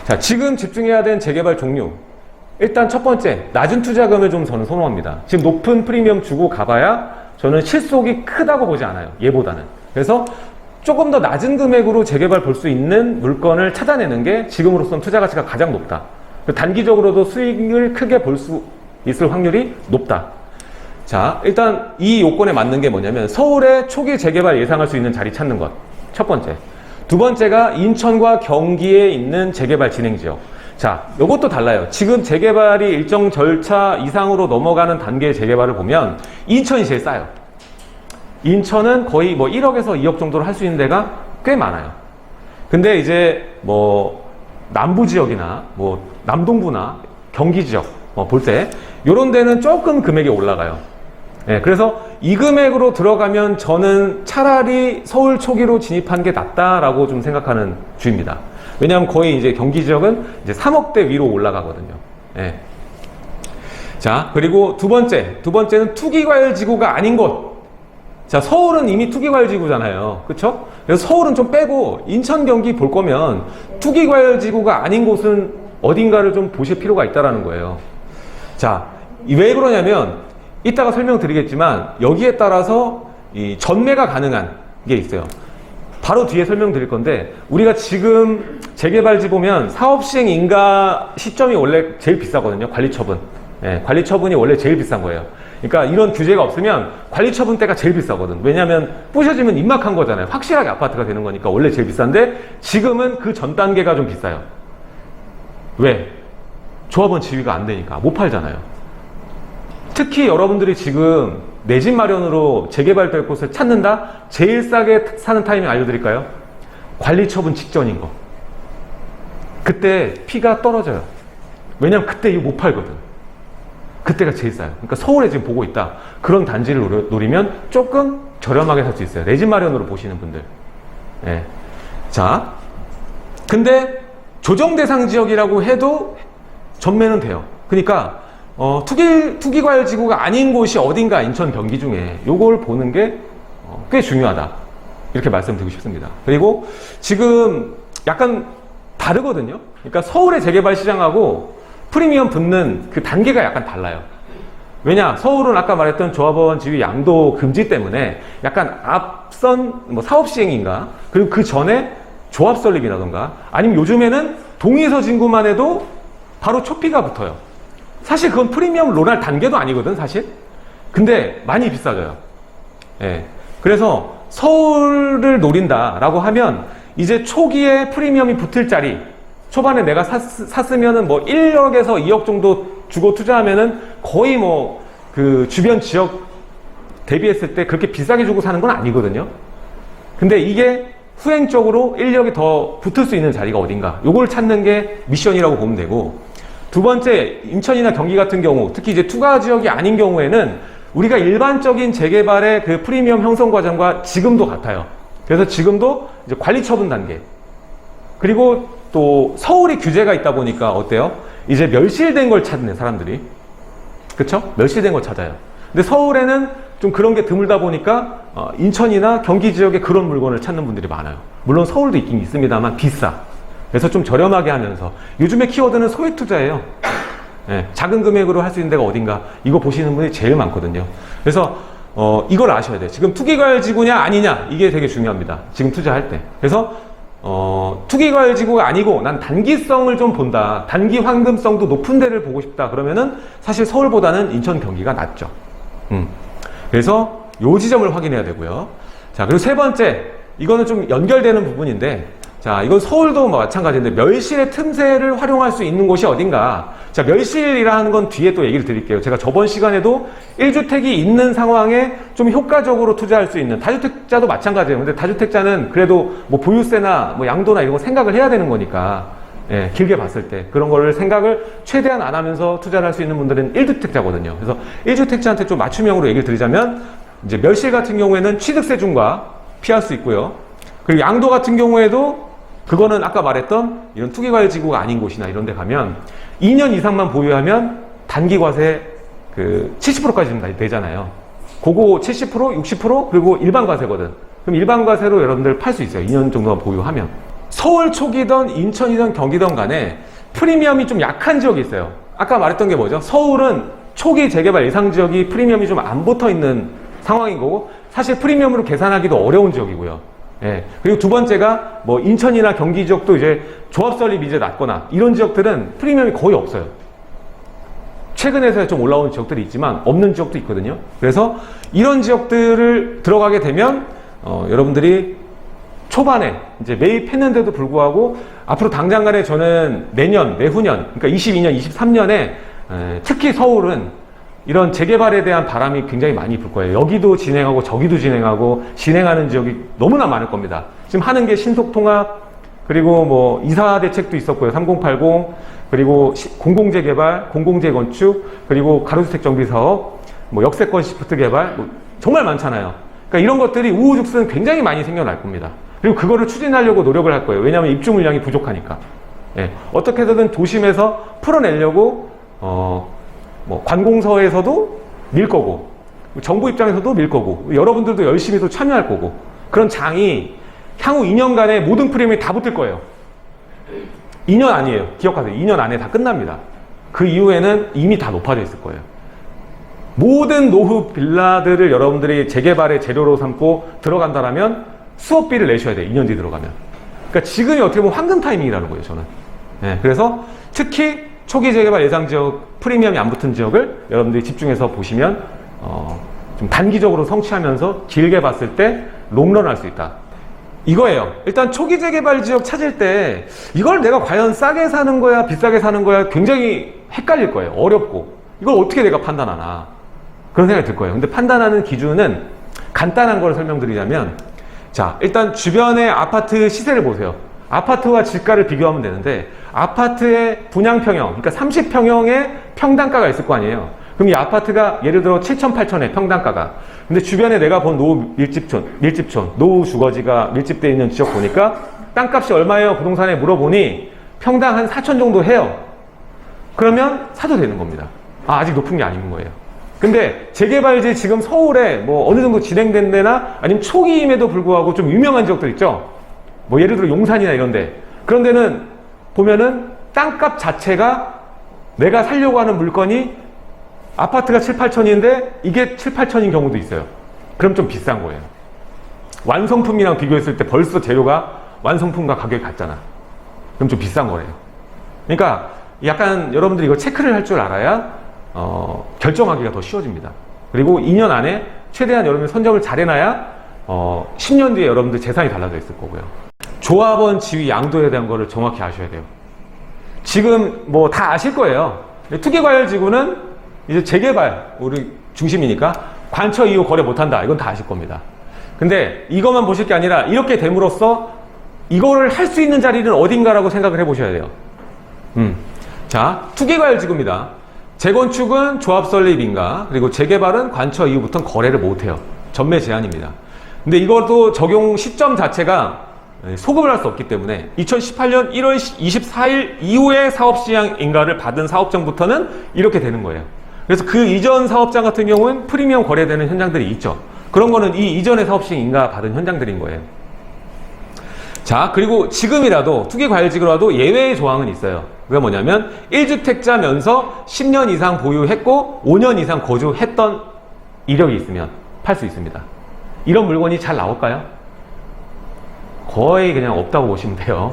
자, 지금 집중해야 되는 재개발 종류. 일단 첫 번째, 낮은 투자금을 좀 저는 선호합니다. 지금 높은 프리미엄 주고 가봐야 저는 실속이 크다고 보지 않아요. 얘보다는. 그래서 조금 더 낮은 금액으로 재개발 볼 수 있는 물건을 찾아내는 게 지금으로서는 투자 가치가 가장 높다. 단기적으로도 수익을 크게 볼 수 있을 확률이 높다. 자, 일단 이 요건에 맞는 게 뭐냐면 서울의 초기 재개발 예상할 수 있는 자리 찾는 것. 첫 번째. 두 번째가 인천과 경기에 있는 재개발 진행 지역. 자, 요것도 달라요. 지금 재개발이 일정 절차 이상으로 넘어가는 단계의 재개발을 보면 인천이 제일 싸요. 인천은 거의 뭐 1억에서 2억 정도로 할 수 있는 데가 꽤 많아요. 근데 이제 뭐 남부 지역이나 뭐 남동부나 경기 지역 볼 때 요런 데는 조금 금액이 올라가요. 네, 그래서 이 금액으로 들어가면 저는 차라리 서울 초기로 진입한 게 낫다라고 좀 생각하는 주입니다. 왜냐하면 거의 이제 경기 지역은 이제 3억대 위로 올라가거든요. 네. 자, 그리고 두 번째는 투기과열지구가 아닌 곳. 자, 서울은 이미 투기과열지구잖아요. 그쵸? 그래서 서울은 좀 빼고 인천, 경기 볼 거면 투기과열지구가 아닌 곳은 어딘가를 좀 보실 필요가 있다는 거예요. 자, 왜 그러냐면 이따가 설명드리겠지만 여기에 따라서 이 전매가 가능한 게 있어요. 바로 뒤에 설명드릴 건데 우리가 지금 재개발지 보면 사업시행 인가 시점이 원래 제일 비싸거든요. 관리처분. 예, 관리처분이 원래 제일 비싼 거예요. 그러니까 이런 규제가 없으면 관리처분 때가 제일 비싸거든. 왜냐하면 부셔지면 임막한 거잖아요. 확실하게 아파트가 되는 거니까 원래 제일 비싼데 지금은 그 전 단계가 좀 비싸요. 왜? 조합원 지위가 안 되니까 못 팔잖아요. 특히 여러분들이 지금 내 집 마련으로 재개발될 곳을 찾는다? 제일 싸게 사는 타이밍 알려드릴까요? 관리처분 직전인 거. 그때 피가 떨어져요. 왜냐면 그때 이거 못 팔거든. 그때가 제일 싸요. 그러니까 서울에 지금 보고 있다. 그런 단지를 노리면 조금 저렴하게 살 수 있어요. 내 집 마련으로 보시는 분들. 예. 자, 근데 조정 대상 지역이라고 해도 전매는 돼요. 그러니까 투기과열지구가 아닌 곳이 어딘가 인천 경기 중에 요걸 보는 게 꽤 중요하다. 이렇게 말씀드리고 싶습니다. 그리고 지금 약간 다르거든요. 그러니까 서울의 재개발 시장하고 프리미엄 붙는 그 단계가 약간 달라요. 왜냐? 서울은 아까 말했던 조합원 지위 양도 금지 때문에 약간 앞선 뭐 사업 시행인가? 그리고 그 전에 조합 설립이라던가 아니면 요즘에는 동의서 진구만 해도 바로 초피가 붙어요. 사실 그건 프리미엄 론할 단계도 아니거든, 사실. 근데 많이 비싸져요. 예. 그래서 서울을 노린다라고 하면 이제 초기에 프리미엄이 붙을 자리, 초반에 내가 샀으면은 뭐 1억에서 2억 정도 주고 투자하면은 거의 뭐 그 주변 지역 대비했을 때 그렇게 비싸게 주고 사는 건 아니거든요. 근데 이게 후행적으로 1억이 더 붙을 수 있는 자리가 어딘가. 요걸 찾는 게 미션이라고 보면 되고, 두 번째, 인천이나 경기 같은 경우, 특히 이제 투가 지역이 아닌 경우에는 우리가 일반적인 재개발의 그 프리미엄 형성 과정과 지금도 같아요. 그래서 지금도 이제 관리 처분 단계. 그리고 또 서울이 규제가 있다 보니까 어때요? 이제 멸실된 걸 찾는 사람들이. 그쵸? 멸실된 걸 찾아요. 근데 서울에는 좀 그런 게 드물다 보니까 인천이나 경기 지역에 그런 물건을 찾는 분들이 많아요. 물론 서울도 있긴 있습니다만 비싸. 그래서 좀 저렴하게 하면서 요즘에 키워드는 소액 투자예요. 예, 작은 금액으로 할 수 있는 데가 어딘가 이거 보시는 분이 제일 많거든요. 그래서 이걸 아셔야 돼요. 지금 투기과열지구냐 아니냐 이게 되게 중요합니다. 지금 투자할 때. 그래서 투기과열지구가 아니고 난 단기성을 좀 본다. 단기 황금성도 높은 데를 보고 싶다. 그러면은 사실 서울보다는 인천 경기가 낫죠. 그래서 요 지점을 확인해야 되고요. 자, 그리고 세 번째, 이거는 좀 연결되는 부분인데, 자, 이건 서울도 마찬가지인데 멸실의 틈새를 활용할 수 있는 곳이 어딘가. 자, 멸실이라는 건 뒤에 또 얘기를 드릴게요. 제가 저번 시간에도 1주택이 있는 상황에 좀 효과적으로 투자할 수 있는, 다주택자도 마찬가지예요. 근데 다주택자는 그래도 뭐 보유세나 뭐 양도나 이런 거 생각을 해야 되는 거니까, 예, 길게 봤을 때 그런 거를 생각을 최대한 안 하면서 투자를 할 수 있는 분들은 1주택자거든요. 그래서 1주택자한테 좀 맞춤형으로 얘기를 드리자면, 이제 멸실 같은 경우에는 취득세 중과 피할 수 있고요. 그리고 양도 같은 경우에도 그거는 아까 말했던 이런 투기과열지구가 아닌 곳이나 이런 데 가면 2년 이상만 보유하면 단기과세 그 70%까지 좀 되잖아요. 그거 70%, 60% 그리고 일반과세거든. 그럼 일반과세로 여러분들 팔 수 있어요. 2년 정도만 보유하면. 서울 초기든 인천이든 경기든 간에 프리미엄이 좀 약한 지역이 있어요. 아까 말했던 게 뭐죠? 서울은 초기 재개발 예상 지역이 프리미엄이 좀 안 붙어 있는 상황인 거고, 사실 프리미엄으로 계산하기도 어려운 지역이고요. 예. 그리고 두 번째가 뭐 인천이나 경기 지역도 이제 조합 설립이 이제 낮거나 이런 지역들은 프리미엄이 거의 없어요. 최근에서야 좀 올라온 지역들이 있지만 없는 지역도 있거든요. 그래서 이런 지역들을 들어가게 되면 여러분들이 초반에 이제 매입했는데도 불구하고 앞으로 당장간에 저는 내년, 내후년, 그러니까 22년, 23년에 특히 서울은 이런 재개발에 대한 바람이 굉장히 많이 불 거예요. 여기도 진행하고 저기도 진행하고 진행하는 지역이 너무나 많을 겁니다. 지금 하는 게 신속통합, 그리고 뭐 이사 대책도 있었고요. 3080, 그리고 공공재개발, 공공재건축, 그리고 가로주택 정비사업, 뭐 역세권 시프트 개발, 뭐 정말 많잖아요. 그러니까 이런 것들이 우후죽순 굉장히 많이 생겨날 겁니다. 그리고 그거를 추진하려고 노력을 할 거예요. 왜냐하면 입주 물량이 부족하니까. 예, 어떻게 해서든 도심에서 풀어내려고 뭐 관공서에서도 밀 거고, 정부 입장에서도 밀 거고, 여러분들도 열심히 또 참여할 거고, 그런 장이 향후 2년간의 모든 프리미엄이 다 붙을 거예요. 2년 아니에요. 기억하세요. 2년 안에 다 끝납니다. 그 이후에는 이미 다 높아져 있을 거예요. 모든 노후 빌라들을 여러분들이 재개발의 재료로 삼고 들어간다라면 수업비를 내셔야 돼요. 2년 뒤 들어가면. 그러니까 지금이 어떻게 보면 황금 타이밍이라는 거예요, 저는. 네, 그래서 특히 초기 재개발 예상 지역, 프리미엄이 안 붙은 지역을 여러분들이 집중해서 보시면 좀 단기적으로 성취하면서 길게 봤을 때 롱런 할 수 있다. 이거예요. 일단 초기 재개발 지역 찾을 때 이걸 내가 과연 싸게 사는 거야, 비싸게 사는 거야 굉장히 헷갈릴 거예요. 어렵고. 이걸 어떻게 내가 판단하나. 그런 생각이 들 거예요. 근데 판단하는 기준은 간단한 걸 설명드리자면, 자, 일단 주변의 아파트 시세를 보세요. 아파트와 집가를 비교하면 되는데, 아파트의 분양 평형, 그러니까 30평형의 평당가가 있을 거 아니에요. 그럼 이 아파트가 예를 들어 7천, 8천에 평당가가. 근데 주변에 내가 본 노후 밀집촌, 노후 주거지가 밀집되어 있는 지역 보니까 땅값이 얼마예요? 부동산에 물어보니 평당 한 4천 정도 해요. 그러면 사도 되는 겁니다. 아직 높은 게 아닌 거예요. 근데 재개발지 지금 서울에 뭐 어느 정도 진행된 데나 아니면 초기임에도 불구하고 좀 유명한 지역들 있죠? 뭐 예를 들어 용산이나 이런 데. 그런 데는 보면은 땅값 자체가 내가 살려고 하는 물건이 아파트가 7, 8천인데 이게 7, 8천인 경우도 있어요. 그럼 좀 비싼 거예요. 완성품이랑 비교했을 때 벌써 재료가 완성품과 가격이 같잖아. 그럼 좀 비싼 거래요. 그러니까 약간 여러분들이 이거 체크를 할 줄 알아야 결정하기가 더 쉬워집니다. 그리고 2년 안에 최대한 여러분이 선점을 잘 해놔야 10년 뒤에 여러분들 재산이 달라져 있을 거고요. 조합원 지위 양도에 대한 거를 정확히 아셔야 돼요. 지금 뭐 다 아실 거예요. 투기과열지구는 이제 재개발 우리 중심이니까 관처 이후 거래 못한다. 이건 다 아실 겁니다. 근데 이것만 보실 게 아니라 이렇게 됨으로써 이거를 할 수 있는 자리는 어딘가라고 생각을 해보셔야 돼요. 자, 투기과열지구입니다. 재건축은 조합 설립인가, 그리고 재개발은 관처 이후부터는 거래를 못해요. 전매 제한입니다. 근데 이것도 적용 시점 자체가 소급을 할 수 없기 때문에 2018년 1월 24일 이후에 사업시행인가를 받은 사업장부터는 이렇게 되는 거예요. 그래서 그 이전 사업장 같은 경우는 프리미엄 거래되는 현장들이 있죠. 그런 거는 이 이전의 사업시행인가 받은 현장들인 거예요. 자, 그리고 지금이라도 투기과열지구라도 예외의 조항은 있어요. 그게 뭐냐면 1주택자면서 10년 이상 보유했고 5년 이상 거주했던 이력이 있으면 팔 수 있습니다. 이런 물건이 잘 나올까요? 거의 그냥 없다고 보시면 돼요.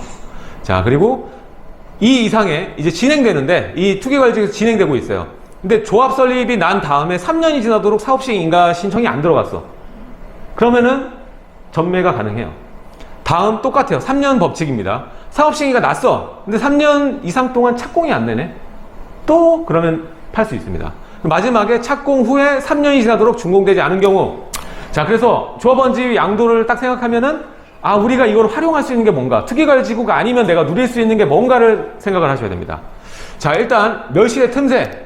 자, 그리고 이 이상에 이제 진행되는데 이 투기과열지구에서 진행되고 있어요. 근데 조합 설립이 난 다음에 3년이 지나도록 사업시행인가 신청이 안 들어갔어. 그러면은 전매가 가능해요. 다음 똑같아요. 3년 법칙입니다. 사업시행이 났어. 근데 3년 이상 동안 착공이 안 되네. 또 그러면 팔 수 있습니다. 마지막에 착공 후에 3년이 지나도록 준공되지 않은 경우. 자, 그래서 조합원지 양도를 딱 생각하면은 우리가 이걸 활용할 수 있는 게 뭔가, 투기과열지구가 아니면 내가 누릴 수 있는 게 뭔가를 생각을 하셔야 됩니다. 자, 일단 멸실의 틈새.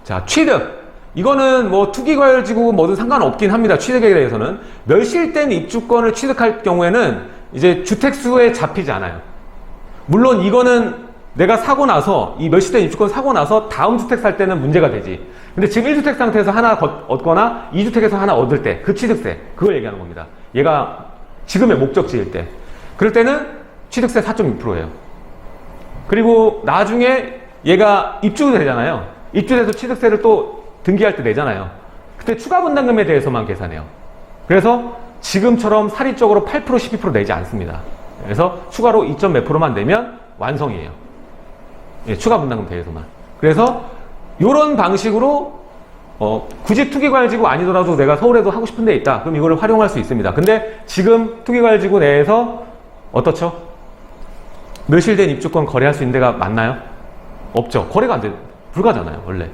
자, 취득. 이거는 뭐 투기과열지구 뭐든 상관없긴 합니다. 취득에 대해서는. 멸실된 입주권을 취득할 경우에는 이제 주택수에 잡히지 않아요. 물론 이거는 내가 사고 나서, 이 멸실된 입주권 사고 나서 다음 주택 살 때는 문제가 되지. 근데 지금 1주택 상태에서 하나 얻거나 2주택에서 하나 얻을 때 그 취득세, 그걸 얘기하는 겁니다. 얘가 지금의 목적지일 때. 그럴 때는 취득세 4.6%예요. 그리고 나중에 얘가 입주되잖아요. 입주돼서 취득세를 또 등기할 때 내잖아요. 그때 추가 분담금에 대해서만 계산해요. 그래서 지금처럼 사립적으로 8%, 12% 내지 않습니다. 그래서 추가로 2점 몇 프로만 내면 완성이에요. 예, 추가 분담금 대해서만. 그래서 이런 방식으로 굳이 투기과열지구 아니더라도 내가 서울에도 하고 싶은 데 있다. 그럼 이거를 활용할 수 있습니다. 근데 지금 투기과열지구 내에서 어떻죠? 멸실된 입주권 거래할 수 있는 데가 많나요? 없죠. 거래가 안 돼. 불가잖아요, 원래.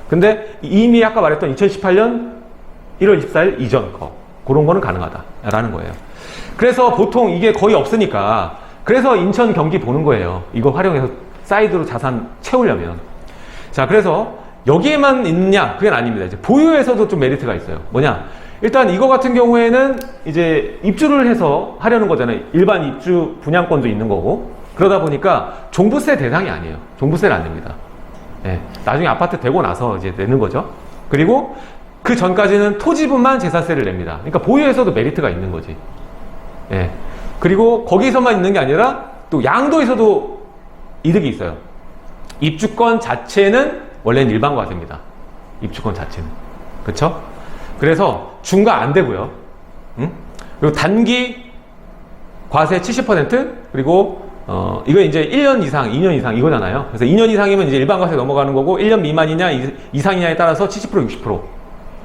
근데 이미 아까 말했던 2018년 1월 24일 이전 그런 거는 가능하다라는 거예요. 그래서 보통 이게 거의 없으니까 그래서 인천 경기 보는 거예요. 이거 활용해서 사이드로 자산 채우려면. 자, 그래서 여기에만 있느냐? 그게 아닙니다. 이제 보유에서도 좀 메리트가 있어요. 뭐냐? 일단 이거 같은 경우에는 이제 입주를 해서 하려는 거잖아요. 일반 입주 분양권도 있는 거고. 그러다 보니까 종부세 대상이 아니에요. 종부세를 안 냅니다. 예, 나중에 아파트 되고 나서 이제 내는 거죠. 그리고 그 전까지는 토지분만 재산세를 냅니다. 그러니까 보유에서도 메리트가 있는 거지. 예. 그리고 거기서만 있는 게 아니라 또 양도에서도 이득이 있어요. 입주권 자체는 원래는 일반 과세입니다. 입주권 자체는. 그쵸? 그래서 중과 안 되고요. 그리고 단기 과세 70% 그리고 이거 이제 1년 이상, 2년 이상 이거잖아요. 그래서 2년 이상이면 이제 일반 과세 넘어가는 거고 1년 미만이냐 이상이냐에 따라서 70% 60%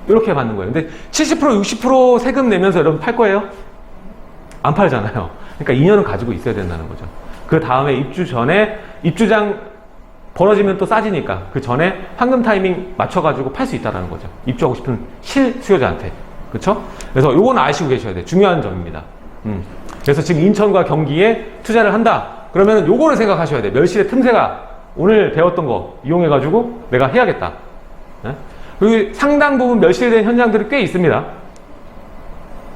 이렇게 받는 거예요. 근데 70% 60% 세금 내면서 여러분 팔 거예요? 안 팔잖아요. 그러니까 2년은 가지고 있어야 된다는 거죠. 그 다음에 입주 전에 입주장 벌어지면 또 싸지니까 그 전에 황금 타이밍 맞춰가지고 팔 수 있다는 거죠. 입주하고 싶은 실수요자한테. 그쵸? 그래서 요건 아시고 계셔야 돼요. 중요한 점입니다. 그래서 지금 인천과 경기에 투자를 한다. 그러면 요거를 생각하셔야 돼요. 멸실의 틈새가 오늘 배웠던 거 이용해가지고 내가 해야겠다. 네? 그리고 상당 부분 멸실된 현장들이 꽤 있습니다.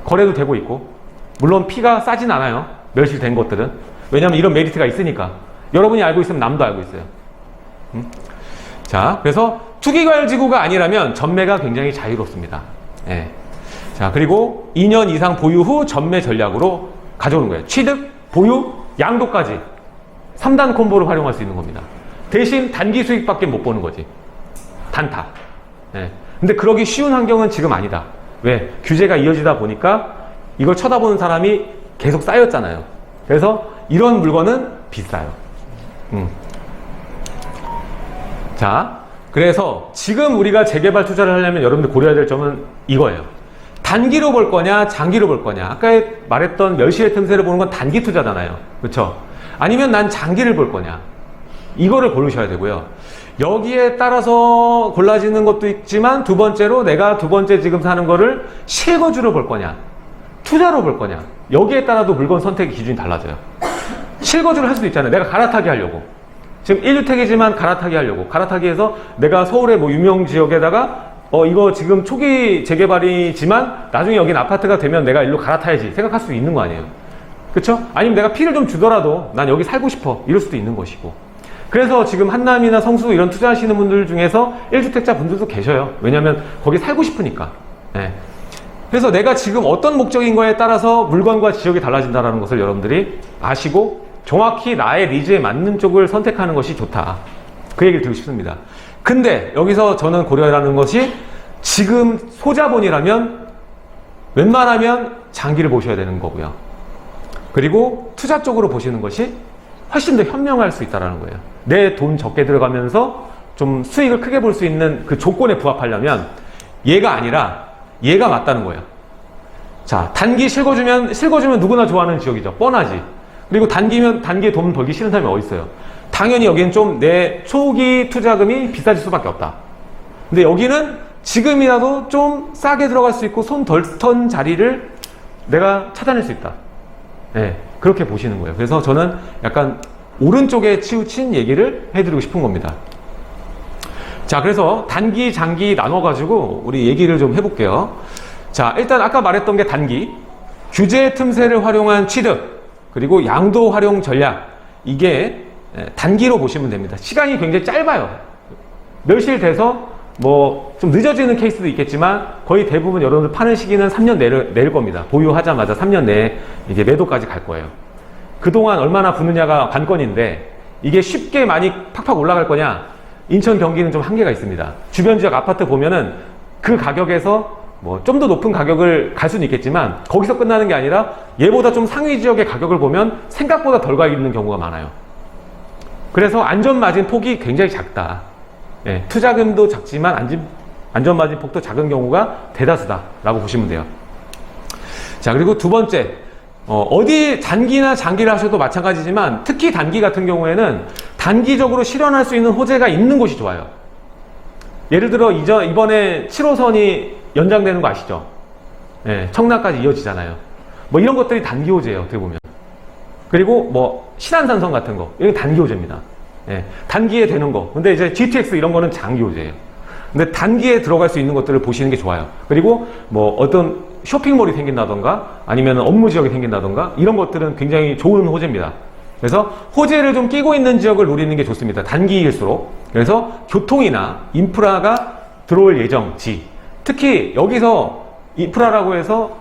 거래도 되고 있고. 물론 피가 싸진 않아요. 멸실된 것들은. 왜냐하면 이런 메리트가 있으니까. 여러분이 알고 있으면 남도 알고 있어요. 자, 그래서 투기과열지구가 아니라면 전매가 굉장히 자유롭습니다. 네. 자, 그리고 2년 이상 보유 후 전매 전략으로 가져오는 거예요. 취득, 보유, 양도까지 3단 콤보를 활용할 수 있는 겁니다. 대신 단기 수익밖에 못 보는 거지. 단타. 네. 근데 그러기 쉬운 환경은 지금 아니다. 왜? 규제가 이어지다 보니까 이걸 쳐다보는 사람이 계속 쌓였잖아요. 그래서 이런 물건은 비싸요. 자, 그래서 지금 우리가 재개발 투자를 하려면 여러분들 고려해야 될 점은 이거예요. 단기로 볼 거냐, 장기로 볼 거냐. 아까 말했던 멸실의 틈새를 보는 건 단기 투자잖아요. 그렇죠? 아니면 난 장기를 볼 거냐. 이거를 고르셔야 되고요. 여기에 따라서 골라지는 것도 있지만 두 번째로 내가 두 번째 지금 사는 거를 실거주로 볼 거냐, 투자로 볼 거냐. 여기에 따라도 물건 선택의 기준이 달라져요. 실거주를 할 수도 있잖아요. 내가 갈아타기 하려고. 지금 1주택이지만 갈아타기 하려고. 갈아타기 해서 내가 서울의 뭐 유명 지역에다가 이거 지금 초기 재개발이지만 나중에 여긴 아파트가 되면 내가 일로 갈아타야지 생각할 수도 있는 거 아니에요. 그쵸? 아니면 내가 피를 좀 주더라도 난 여기 살고 싶어. 이럴 수도 있는 것이고. 그래서 지금 한남이나 성수 이런 투자하시는 분들 중에서 1주택자 분들도 계셔요. 왜냐면 거기 살고 싶으니까. 네. 그래서 내가 지금 어떤 목적인 거에 따라서 물건과 지역이 달라진다는 것을 여러분들이 아시고 정확히 나의 니즈에 맞는 쪽을 선택하는 것이 좋다. 그 얘기를 드리고 싶습니다. 근데 여기서 저는 고려하는 것이 지금 소자본이라면 웬만하면 장기를 보셔야 되는 거고요. 그리고 투자 쪽으로 보시는 것이 훨씬 더 현명할 수 있다는 거예요. 내 돈 적게 들어가면서 좀 수익을 크게 볼 수 있는 그 조건에 부합하려면 얘가 아니라 얘가 맞다는 거예요. 자, 단기 실거주면 누구나 좋아하는 지역이죠. 뻔하지. 그리고 단기에 돈 벌기 싫은 사람이 어디 있어요? 당연히 여기는 좀 내 초기 투자금이 비싸질 수밖에 없다. 근데 여기는 지금이라도 좀 싸게 들어갈 수 있고 손 덜 턴 자리를 내가 찾아낼 수 있다. 네, 그렇게 보시는 거예요. 그래서 저는 약간 오른쪽에 치우친 얘기를 해드리고 싶은 겁니다. 자, 그래서 단기, 장기 나눠가지고 우리 얘기를 좀 해볼게요. 자, 일단 아까 말했던 게 단기, 규제 틈새를 활용한 취득, 그리고 양도 활용 전략, 이게 단기로 보시면 됩니다. 시간이 굉장히 짧아요. 멸실돼서 뭐 좀 늦어지는 케이스도 있겠지만 거의 대부분 여러분들 파는 시기는 3년 내일 겁니다. 보유하자마자 3년 내에 이제 매도까지 갈 거예요. 그동안 얼마나 붙느냐가 관건인데 이게 쉽게 많이 팍팍 올라갈 거냐? 인천, 경기는 좀 한계가 있습니다. 주변 지역 아파트 보면은 그 가격에서 뭐 좀 더 높은 가격을 갈 수는 있겠지만 거기서 끝나는 게 아니라 얘보다 좀 상위 지역의 가격을 보면 생각보다 덜 가 있는 경우가 많아요. 그래서 안전마진 폭이 굉장히 작다. 예, 투자금도 작지만 안전마진 폭도 작은 경우가 대다수다라고 보시면 돼요. 자, 그리고 두 번째, 어디 단기나 장기를 하셔도 마찬가지지만 특히 단기 같은 경우에는 단기적으로 실현할 수 있는 호재가 있는 곳이 좋아요. 예를 들어 이번에 7호선이 연장되는 거 아시죠? 예, 청라까지 이어지잖아요. 뭐 이런 것들이 단기 호재예요, 어떻게 보면. 그리고 뭐 신안산선 같은 거, 이건 단기 호재입니다. 예, 단기에 되는 거. 근데 이제 GTX 이런 거는 장기 호재예요. 근데 단기에 들어갈 수 있는 것들을 보시는 게 좋아요. 그리고 뭐 어떤 쇼핑몰이 생긴다던가 아니면 업무 지역이 생긴다던가 이런 것들은 굉장히 좋은 호재입니다. 그래서 호재를 좀 끼고 있는 지역을 노리는 게 좋습니다. 단기일수록. 그래서 교통이나 인프라가 들어올 예정지, 특히 여기서 인프라라고 해서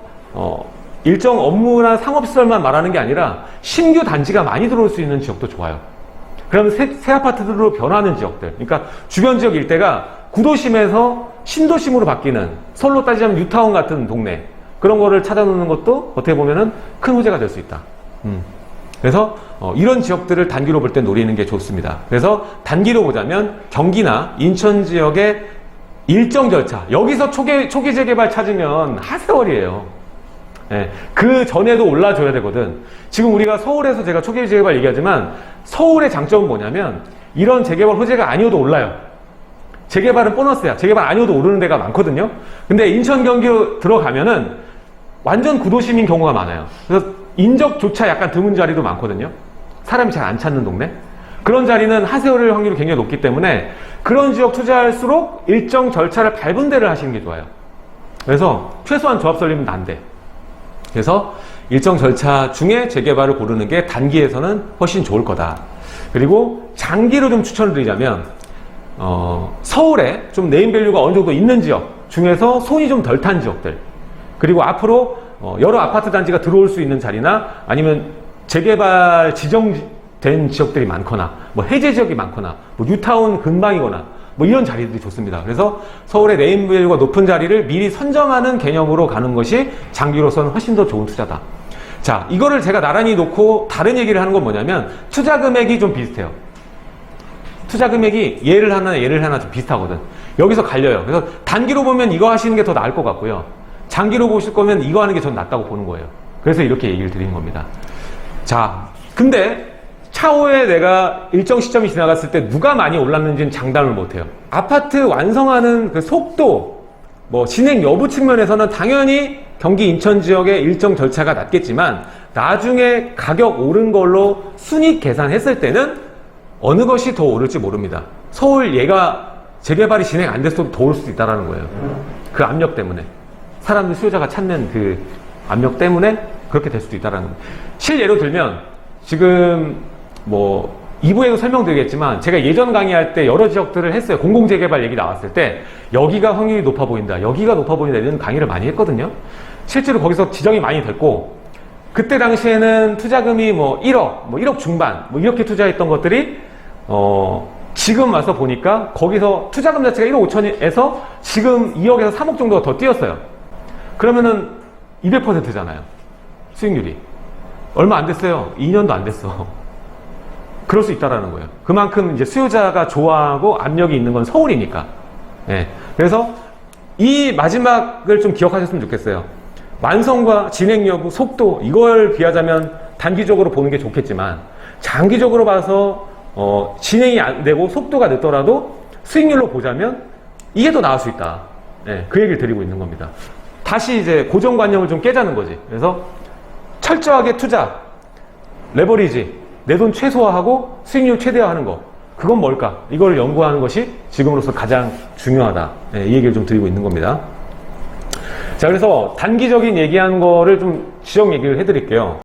일정 업무나 상업시설만 말하는 게 아니라 신규 단지가 많이 들어올 수 있는 지역도 좋아요. 그럼 새 아파트들로 변하는 지역들, 그러니까 주변 지역 일대가 구도심에서 신도심으로 바뀌는, 서울로 따지자면 뉴타운 같은 동네, 그런 거를 찾아놓는 것도 어떻게 보면은 큰 호재가 될 수 있다. 그래서 이런 지역들을 단기로 볼 때 노리는 게 좋습니다. 그래서 단기로 보자면 경기나 인천 지역의 일정 절차, 여기서 초기 재개발 찾으면 하세월이에요. 예, 그 전에도 올라줘야 되거든. 지금 우리가 서울에서 제가 초기 재개발 얘기하지만 서울의 장점은 뭐냐면 이런 재개발 호재가 아니어도 올라요. 재개발은 보너스야. 재개발 아니어도 오르는 데가 많거든요. 근데 인천, 경기로 들어가면은 완전 구도심인 경우가 많아요. 그래서 인적조차 약간 드문 자리도 많거든요. 사람이 잘 안 찾는 동네. 그런 자리는 하세월 확률이 굉장히 높기 때문에 그런 지역 투자할수록 일정 절차를 밟은 데를 하시는 게 좋아요. 그래서 최소한 조합 설립은 안 돼. 그래서 일정 절차 중에 재개발을 고르는 게 단기에서는 훨씬 좋을 거다. 그리고 장기로 좀 추천을 드리자면 서울에 좀 네임밸류가 어느 정도 있는 지역 중에서 손이 좀 덜 탄 지역들, 그리고 앞으로 여러 아파트 단지가 들어올 수 있는 자리나 아니면 재개발 지정된 지역들이 많거나 뭐 해제 지역이 많거나 뭐 뉴타운 근방이거나 뭐 이런 자리들이 좋습니다. 그래서 서울의 네임밸류가 높은 자리를 미리 선정하는 개념으로 가는 것이 장기로서는 훨씬 더 좋은 투자다. 자, 이거를 제가 나란히 놓고 다른 얘기를 하는 건 뭐냐면 투자 금액이 좀 비슷해요. 투자 금액이 얘를 하나 좀 비슷하거든. 여기서 갈려요. 그래서 단기로 보면 이거 하시는 게 더 나을 것 같고요. 장기로 보실 거면 이거 하는 게 전 낫다고 보는 거예요. 그래서 이렇게 얘기를 드리는 겁니다. 자, 근데 차후에 내가 일정 시점이 지나갔을 때 누가 많이 올랐는지는 장담을 못해요. 아파트 완성하는 그 속도, 뭐 진행 여부 측면에서는 당연히 경기 인천 지역의 일정 절차가 낮겠지만 나중에 가격 오른 걸로 순익 계산했을 때는 어느 것이 더 오를지 모릅니다. 서울 얘가 재개발이 진행 안 됐어도 더 올 수도 있다는 거예요. 그 압력 때문에. 사람들 수요자가 찾는 그 압력 때문에 그렇게 될 수도 있다는 겁니다. 실예로 들면 지금 뭐 2부에도 설명드리겠지만 제가 예전 강의할 때 여러 지역들을 했어요. 공공재개발 얘기 나왔을 때 여기가 확률이 높아 보인다, 여기가 높아 보인다 이런 강의를 많이 했거든요. 실제로 거기서 지정이 많이 됐고 그때 당시에는 투자금이 뭐 1억 중반 뭐 이렇게 투자했던 것들이 지금 와서 보니까 거기서 투자금 자체가 1억 5천에서 지금 2억에서 3억 정도가 더 뛰었어요. 그러면은 200%잖아요. 수익률이. 얼마 안 됐어요. 2년도 안 됐어. 그럴 수 있다라는 거예요. 그만큼 이제 수요자가 좋아하고 압력이 있는 건 서울이니까. 예. 그래서 이 마지막을 좀 기억하셨으면 좋겠어요. 완성과 진행 여부, 속도, 이걸 비하자면 단기적으로 보는 게 좋겠지만 장기적으로 봐서 진행이 안 되고 속도가 늦더라도 수익률로 보자면 이게 더 나을 수 있다. 예, 그 얘기를 드리고 있는 겁니다. 다시 이제 고정관념을 좀 깨자는 거지. 그래서 철저하게 투자, 레버리지, 내 돈 최소화하고 수익률 최대화하는 거. 그건 뭘까? 이걸 연구하는 것이 지금으로서 가장 중요하다. 예, 이 얘기를 좀 드리고 있는 겁니다. 자, 그래서 단기적인 얘기한 거를 좀 지역 얘기를 해드릴게요.